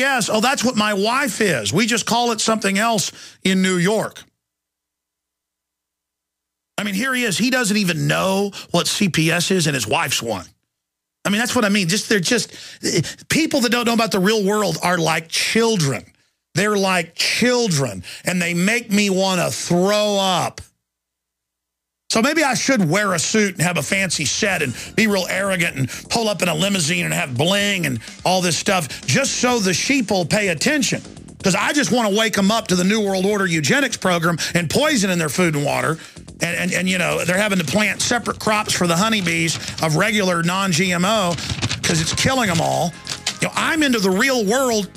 Yes, oh, that's what my wife is. We just call it something else in New York. I mean, here he is. He doesn't even know what CPS is, and his wife's one. I mean, that's what I mean. They're just people that don't know about the real world are like children. They're like children, and they make me want to throw up. So maybe I should wear a suit and have a fancy set and be real arrogant and pull up in a limousine and have bling and all this stuff just so the sheep will pay attention. Because I just want to wake them up to the New World Order eugenics program and poison in their food and water. And you know, they're having to plant separate crops for the honeybees of regular non-GMO because it's killing them all. You know, I'm into the real world,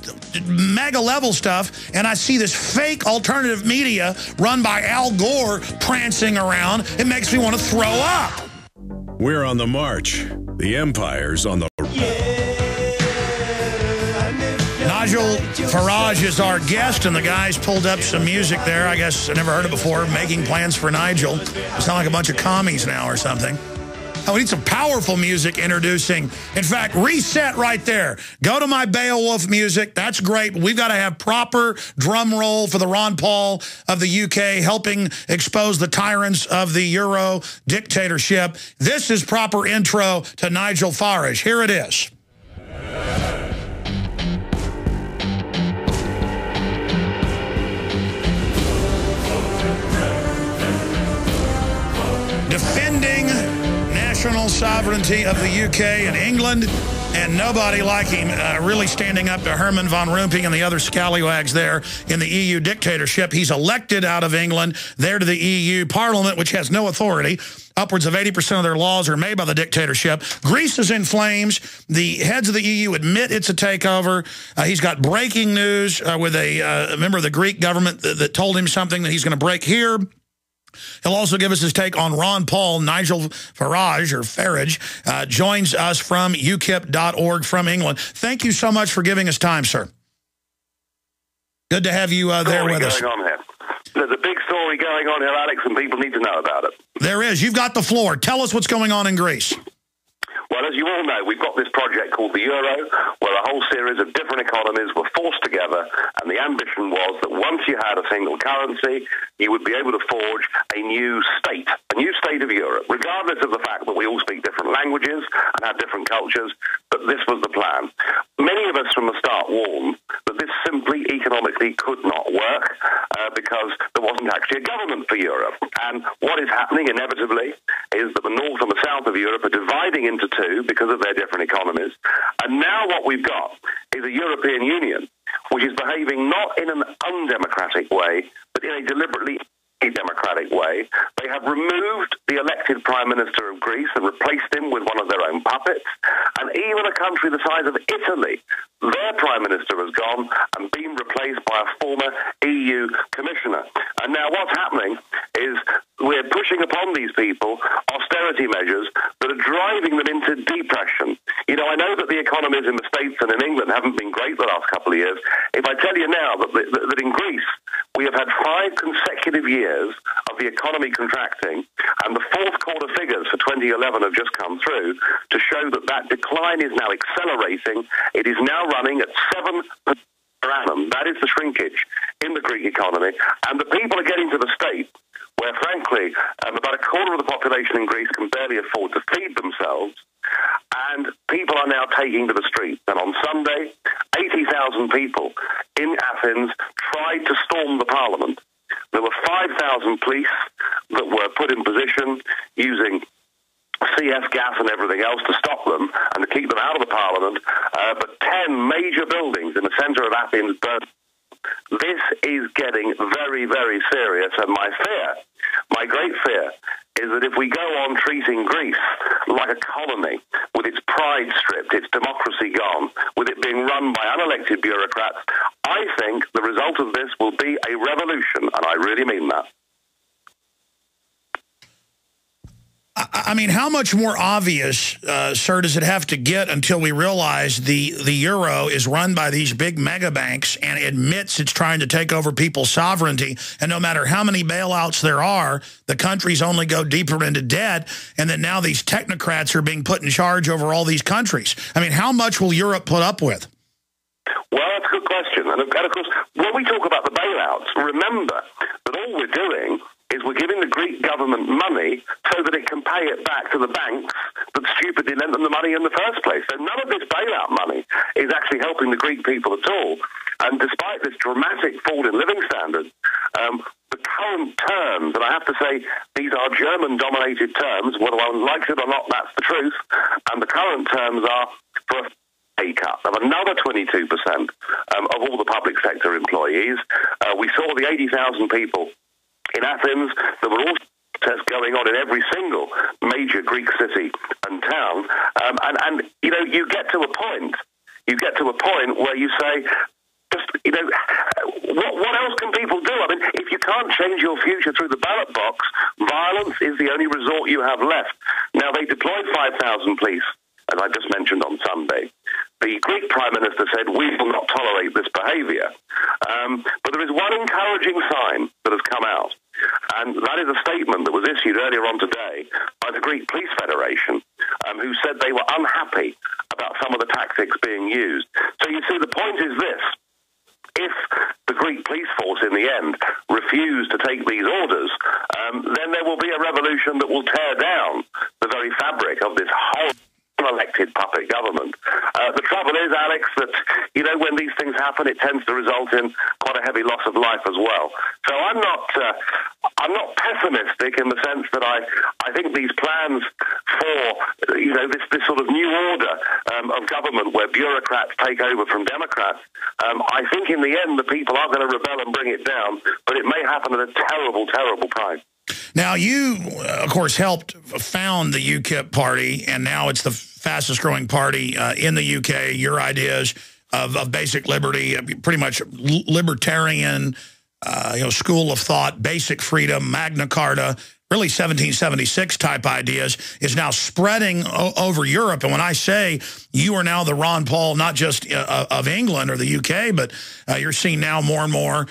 mega level stuff, and I see this fake alternative media run by Al Gore prancing around. It makes me want to throw up. We're on the march. The empire's on the... Nigel Farage is our guest, and the guys pulled up some music there. I guess I never heard it before, Making Plans for Nigel. They sound like a bunch of commies now or something. Oh, we need some powerful music introducing. In fact, reset right there. Go to my Beowulf music. That's great. We've got to have proper drum roll for the Ron Paul of the UK, helping expose the tyrants of the Euro dictatorship. This is proper intro to Nigel Farage. Here it is. Defending national sovereignty of the UK and England, and nobody like him really standing up to Herman von Rompuy and the other scallywags there in the EU dictatorship. He's elected out of England, there to the EU Parliament, which has no authority. Upwards of 80% of their laws are made by the dictatorship. Greece is in flames. The heads of the EU admit it's a takeover. He's got breaking news with a member of the Greek government that told him something that he's going to break here. He'll also give us his take on Ron Paul. Nigel Farage joins us from ukip.org from England. Thank you so much for giving us time, sir. Good to have you there with us. There's a big story going on here, Alex, and people need to know about it. There is. You've got the floor. Tell us what's going on in Greece. Well, as you all know, we've got this project called the Euro, where a whole series of different economies were forced together, and the ambition was that once you had a single currency, you would be able to forge a new state of Europe, regardless of the fact that we all speak different languages and have different cultures, but this was the plan. Many of us from the start warned that this simply economically could not work because there wasn't actually a government for Europe. And what is happening inevitably is that the north and the south of Europe are dividing into two because of their different economies. And now what we've got is a European Union which is behaving not in an undemocratic way, but in a deliberately democratic way. They have removed the elected Prime Minister of Greece and replaced him with one of their own puppets. And even a country the size of Italy, their Prime Minister has gone and been replaced by a former EU Commissioner. And now what's happening is we're pushing upon these people austerity measures that are driving them into depression. You know, I know that the economies in the States and in England haven't been great the last couple of years. If I tell you now that in Greece we have had 5 consecutive years of the economy contracting, and the fourth quarter figures for 2011 have just come through to show that that decline is now accelerating. It is now running at 7% per annum. That is the shrinkage in the Greek economy. And the people are getting to the state where, frankly, about a quarter of the population in Greece can barely afford to feed themselves. And people are now taking to the streets. And on Sunday, 80,000 people in Athens tried to storm the parliament. There were 5,000 police that were put in position using CS gas and everything else to stop them and to keep them out of the parliament. But 10 major buildings in the centre of Athens burned. This is getting very, very serious. And my great fear, is that if we go on treating Greece like a colony, with its pride stripped, its democracy gone, with it being run by unelected bureaucrats, I think the result of this will be a revolution, and I really mean that. I mean, how much more obvious, sir, does it have to get until we realize the euro is run by these big mega banks and admits it's trying to take over people's sovereignty, and no matter how many bailouts there are, the countries only go deeper into debt, and that now these technocrats are being put in charge over all these countries? I mean, how much will Europe put up with? Well, that's a good question. And of course, when we talk about the bailouts, remember that all we're doing is we're giving the Greek government money so that it can pay it back to the banks that stupidly lent them the money in the first place. So none of this bailout money is actually helping the Greek people at all. And despite this dramatic fall in living standards, the current terms, and I have to say these are German-dominated terms, whether one likes it or not, that's the truth, and the current terms are for a pay cut of another 22% of all the public sector employees. We saw the 80,000 people in Athens. There were also protests going on in every single major Greek city and town. And you know, you get to a point where you say, just, you know, what else can people do? I mean, if you can't change your future through the ballot box, violence is the only resort you have left. Now, they deployed 5,000 police, as I just mentioned on Sunday. The Greek Prime Minister said, we will not tolerate this behaviour. But there is one encouraging sign that has come out, and that is a statement that was issued earlier on today by the Greek Police Federation, who said they were unhappy about some of the tactics being used. So you see, the point is this. If the Greek police force in the end refuse to take these orders, then there will be a revolution that will tear down the very fabric of this whole elected puppet government. The trouble is, Alex, that, you know, when these things happen, it tends to result in quite a heavy loss of life as well. So I'm not pessimistic in the sense that I think these plans for, you know, this sort of new order of government where bureaucrats take over from Democrats, I think in the end the people are going to rebel and bring it down, but it may happen at a terrible, terrible price. Now, you, of course, helped found the UKIP party, and now it's the fastest-growing party in the UK. Your ideas of basic liberty, pretty much libertarian, school of thought, basic freedom, Magna Carta, really 1776-type ideas, is now spreading over Europe. And when I say you are now the Ron Paul, not just of England or the UK, but you're seeing now more and more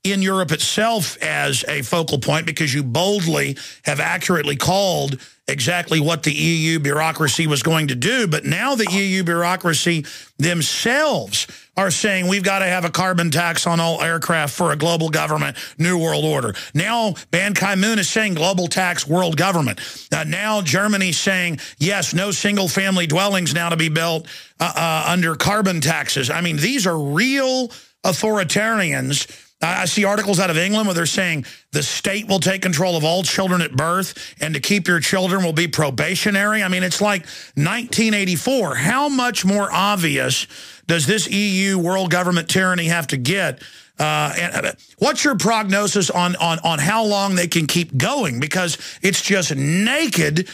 in Europe itself as a focal point, because you boldly have accurately called exactly what the EU bureaucracy was going to do. But now the EU bureaucracy themselves are saying we've got to have a carbon tax on all aircraft for a global government, new world order. Now Ban Ki-moon is saying global tax, world government. Now Germany's saying, yes, no single family dwellings now to be built under carbon taxes. I mean, these are real authoritarians. I see articles out of England where they're saying the state will take control of all children at birth, and to keep your children will be probationary. I mean, it's like 1984. How much more obvious does this EU world government tyranny have to get? And what's your prognosis on how long they can keep going? Because it's just naked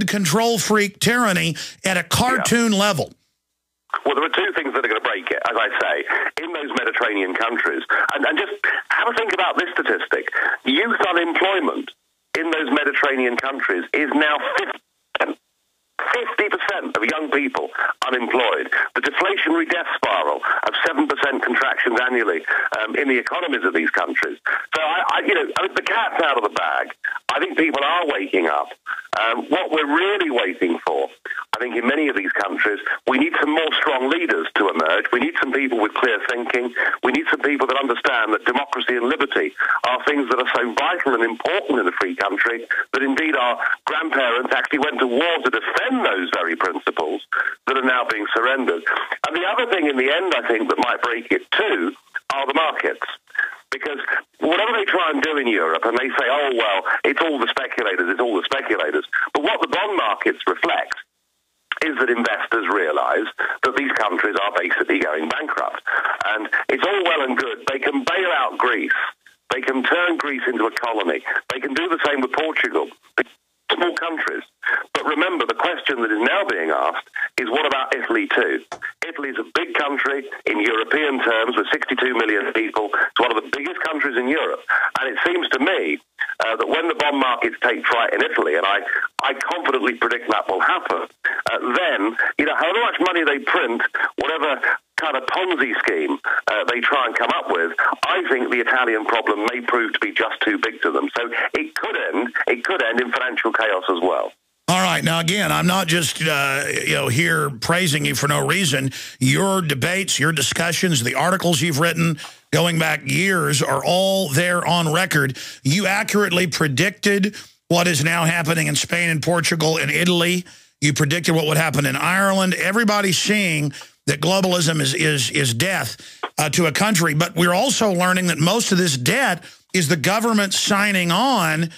control freak tyranny at a cartoon level. Well, there are two things that are going to break it, as I say, in those Mediterranean countries. And just have a think about this statistic. Youth unemployment in those Mediterranean countries is now 50%. 50% of young people unemployed. The deflationary death spiral of 7% contractions annually in the economies of these countries. So, the cat's out of the bag. I think people are waking up. What we're really waiting for, I think in many of these countries, we need some more strong leaders to emerge. We need some people with clear thinking. We need some people that understand that democracy and liberty are things that are so vital and important in a free country that indeed our grandparents actually went to war to defend those very principles that are now being surrendered. And the other thing in the end, I think, that might break it too are the markets. Because whatever they try and do in Europe, and they say, oh, well, it's all the speculators, but what the bond markets reflect is that investors realize that these countries are basically going bankrupt. And it's all well and good. They can bail out Greece. They can turn Greece into a colony. They can do the same with Portugal. Small countries. But remember, the question that is now being asked is, what about Italy too? Italy is a big country in European terms with 62 million people. It's one of the biggest countries in Europe. And it seems to me that when the bond markets take fright in Italy, and I confidently predict that will happen, then, however much money they print, whatever kind of Ponzi scheme they try and come up with, I think the Italian problem may prove to be just too big to them. So it could end in financial chaos as well. All right. Now, again, I'm not just here praising you for no reason. Your debates, your discussions, the articles you've written going back years are all there on record. You accurately predicted what is now happening in Spain and Portugal and Italy. You predicted what would happen in Ireland. Everybody's seeing that globalism is death to a country. But we're also learning that most of this debt is the government signing on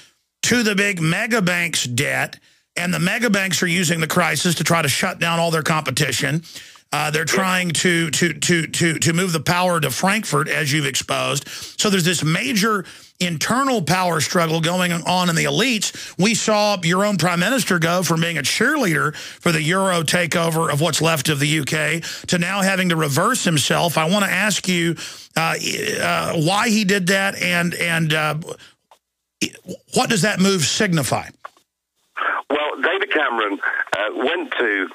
to the big mega banks' debt. And the mega banks are using the crisis to try to shut down all their competition. They're trying to move the power to Frankfurt, as you've exposed. So there's this major internal power struggle going on in the elites. We saw your own prime minister go from being a cheerleader for the Euro takeover of what's left of the UK to now having to reverse himself. I want to ask you why he did that and what does that move signify? Well, David Cameron went to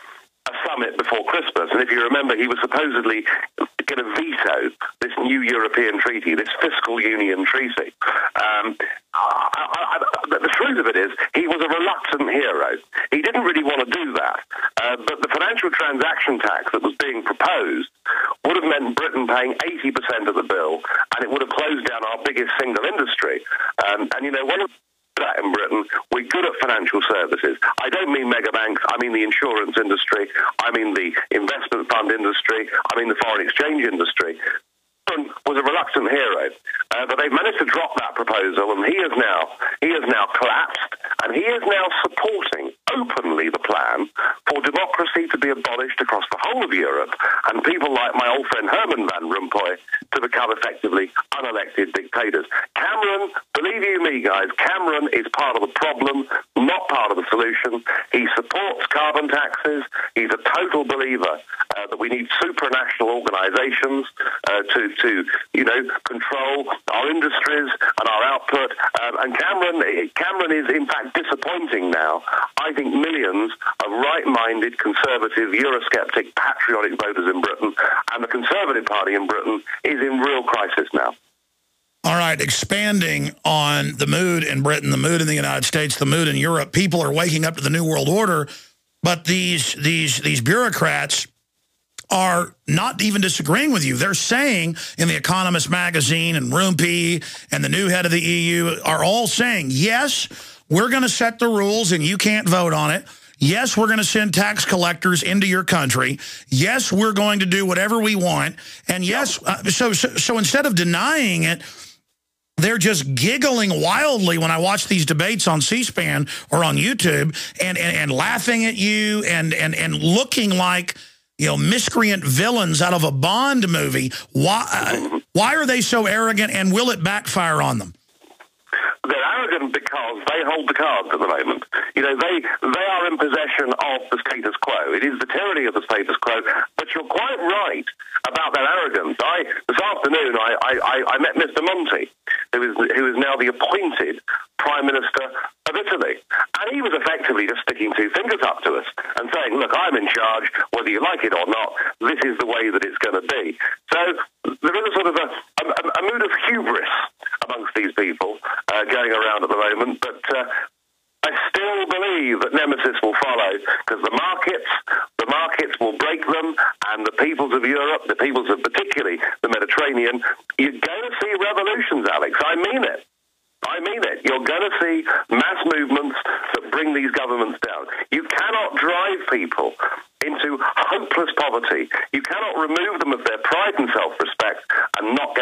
a summit before Christmas, and if you remember, he was supposedly going to veto this new European treaty, this fiscal union treaty. The truth of it is, he was a reluctant hero. He didn't really want to do that, but the financial transaction tax that was being proposed would have meant Britain paying 80% of the bill, and it would have closed down our biggest single industry. And you know, one of that in Britain, we're good at financial services. I don't mean mega banks, I mean the insurance industry, I mean the investment fund industry, I mean the foreign exchange industry. Was a reluctant hero, but they've managed to drop that proposal, and he has now collapsed, and he is now supporting openly the plan for democracy to be abolished across the whole of Europe, and people like my old friend Herman Van Rompuy to become effectively unelected dictators. Cameron, believe you me, guys, Cameron is part of the problem, not part of the solution. He supports carbon taxes. He's a total believer that we need supranational organizations to control our industries and our output. And Cameron is, in fact, disappointing now, I think, millions of right-minded, conservative, Eurosceptic, patriotic voters in Britain. And the Conservative Party in Britain is in real crisis now. All right, expanding on the mood in Britain, the mood in the United States, the mood in Europe, people are waking up to the New World Order, but these bureaucrats are not even disagreeing with you. They're saying in The Economist magazine and Rumpi and the new head of the EU are all saying, yes, we're going to set the rules and you can't vote on it. Yes, we're going to send tax collectors into your country. Yes, we're going to do whatever we want. And yes, so instead of denying it, they're just giggling wildly when I watch these debates on C-SPAN or on YouTube and laughing at you and looking like, you know, miscreant villains out of a Bond movie. Why are they so arrogant, and will it backfire on them? They're arrogant because they hold the cards at the moment. You know, they are in possession of the status quo. It is the tyranny of the status quo. But you're quite right about their arrogance. This afternoon, I met Mr. Monti, who is now the appointed Prime Minister of Italy. And he was effectively just sticking two fingers up to us and saying, look, I'm in charge, whether you like it or not, this is the way that it's going to be. So there is a sort of a mood of hubris amongst these people going around at the moment, but I still believe that nemesis will follow, because the markets will break them, and the peoples of Europe, the peoples of particularly the Mediterranean, you're going to see revolutions, Alex. I mean it. You're going to see mass movements that bring these governments down. You cannot drive people into hopeless poverty. You cannot remove them of their pride and self-respect and not get